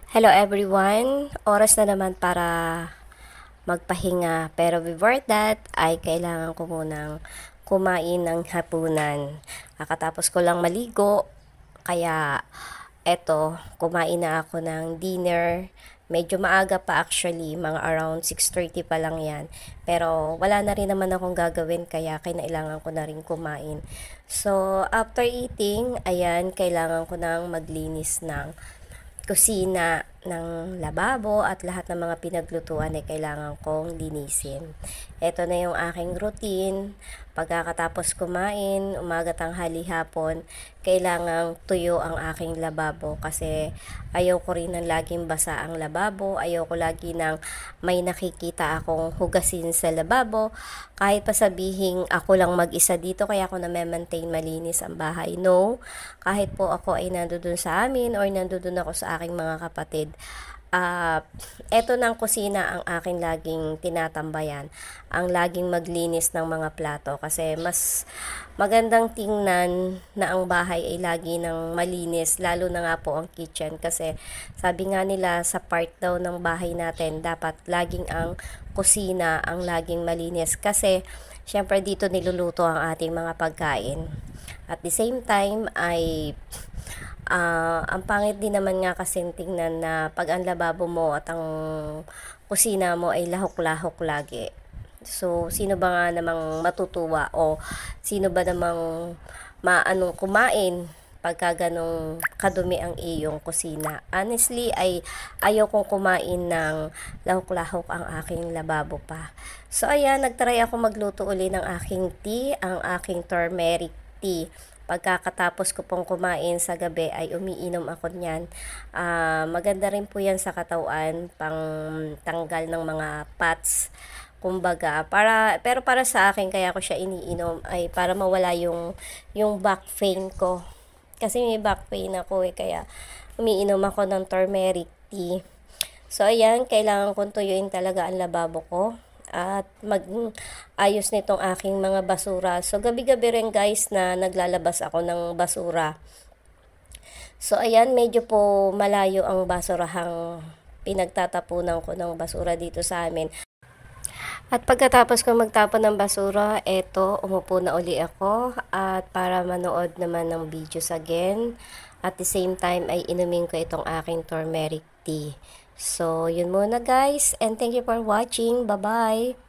Hello everyone! Oras na naman para magpahinga. Pero before that, ay kailangan ko munang kumain ng hapunan. Kakatapos ko lang maligo, kaya eto, kumain na ako ng dinner. Medyo maaga pa actually, mga around 6:30 pa lang yan. Pero wala na rin naman akong gagawin, kaya kailangan ko na rin kumain. So, after eating, ayan, kailangan ko nang maglinis ng kusina, ng lababo at lahat ng mga pinaglutuan ay kailangan kong linisin. Ito na yung aking routine. Pagkatapos kumain, umaga, tanghali, hapon, kailangang tuyo ang aking lababo kasi ayaw ko rin ng laging basa ang lababo. Ayaw ko lagi ng may nakikita akong hugasin sa lababo. Kahit pa sabihing ako lang mag-isa dito, kaya ako na-maintain malinis ang bahay. No, kahit po ako ay nandoon sa amin or nandoon ako sa aking mga kapatid, eto ng kusina ang aking laging tinatambayan, ang laging maglinis ng mga plato kasi mas magandang tingnan na ang bahay ay lagi ng malinis, lalo na nga po ang kitchen kasi sabi nga nila sa part daw ng bahay natin dapat laging ang kusina ang laging malinis kasi syempre dito niluluto ang ating mga pagkain. At the same time ay ang pangit din naman nga kasi tingnan na pag ang lababo mo at ang kusina mo ay lahok-lahok lagi. So, sino ba nga namang matutuwa o sino ba namang maanong kumain pagka ganong kadumi ang iyong kusina? Honestly, ay ayaw kong kumain ng lahok-lahok ang aking lababo pa. So, ayan, nagtry ako magluto uli ng aking tea, ang aking turmeric tea. Pagkatapos ko pong kumain sa gabi ay umiinom ako niyan. Maganda rin po yan sa katawan, pang tanggal ng mga fats. Kumbaga, pero para sa akin, kaya ko siya iniinom ay para mawala yung back pain ko. Kasi may back pain ako kaya umiinom ako ng turmeric tea. So, ayan, kailangan kong tuyuin talaga ang lababo ko at mag-ayos nitong aking mga basura. So, gabi-gabi rin guys na naglalabas ako ng basura. So, ayan, medyo po malayo ang basurahang pinagtatapunan ko ng basura dito sa amin. At pagkatapos ko magtapon ng basura, eto, umupo na uli ako at para manood naman ng videos again. At the same time ay inumin ko itong aking turmeric tea. So, yun muna guys, and thank you for watching. Bye-bye!